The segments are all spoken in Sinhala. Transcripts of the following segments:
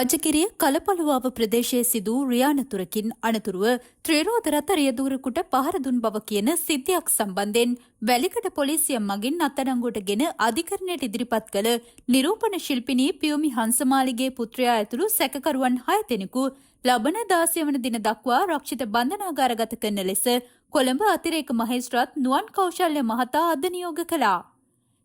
රාජගිරිය කලපලුවාව ප්‍රදේශයේ සිදු රියානතුරකින් අනතුරුව ත්‍රිරෝද රථ රියදුරෙකුට පහර දුන් බව කියන සිද්ධියක් සම්බන්ධයෙන් වැලිකඩ පොලිසිය මගින් අත්අඩංගුවටගෙන අධිකරණයට ඉදිරිපත් කළ නිරූපණ ශිල්පිනී පියුමි හංසමාලිගේ පුත්‍රයා ඇතුළු සැකකරුවන් 6 දෙනෙකු ලබන 16 වන දින දක්වා රක්ෂිත බන්ධනාගාරගත කරන ලෙස කොළඹ අතිරේක මහේස්ත්‍රාත් නුවන් කෞශල්‍ය මහතා අද නියෝග කළා.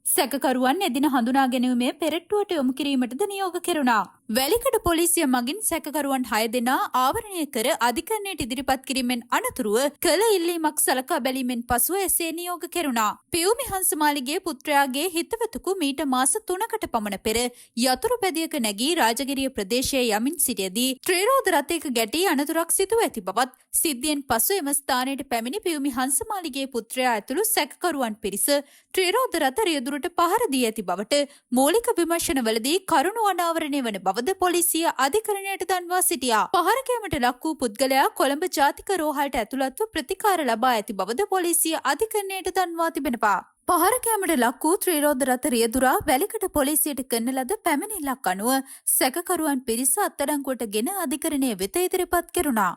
සැකකරුවන් එදින හඳුනා ගැනීමේ පෙරට්ටුවට යොමු කිරීමටද නියෝග කෙරුණා. වැලිකඩ පොලිසිය මගින් සැකකරුවන් 6 දෙනා ආවරණය කර අධිකරණයට ඉදිරිපත් කිරීමෙන් අනතුරුව කළ ඉල්ලීමක් සලකා බැලීමෙන් පසුව එසේ නියෝග කෙරුණා. පියුමි හංසමාලිගේ පුත්‍රයාගේ හිතවතකු මීට මාස 3කට පමණ පෙර යතුරු පැදියක නැගී රාජගිරිය ප්‍රදේශයේ යමින් සිටියදී ත්‍රිරෝද රථයක ගැටී අනතුරක් සිදුව ඇති බවත් සිද්ධියෙන් පසු එම ස්ථානයට පැමිණි පියුමි හංසමාලිගේ පුත්‍රයා ඇතුළු සැකකරුවන් පිරිස ත්‍රිරෝද රථ රියදුරට පහර දී ඇති බවට මූලික විමර්ශනවලදී කරුණු අනාවරණය වන බවද පොලිසිය අධිකරණයට දන්වා සිටියා. පහර කැමට ලක් වූ පුද්ගලයා කොළඹ ජාතික රෝහලට ඇතුළත්ව ප්‍රතිකාර ලබා ඇති බවද පොලිසිය අධිකරණයට දන්වා තිබෙනවා. පහර කැමට ලක් වූ ත්‍රිරෝද රථ රියදුරා වැලිකඩ පොලිසියට කරන ලද පැමිණිල්ලක් අනුව සැකකරුවන් පිරිස අත්අඩංගුවට ගෙන අධිකරණය වෙත ඉදිරිපත් කෙරුණා.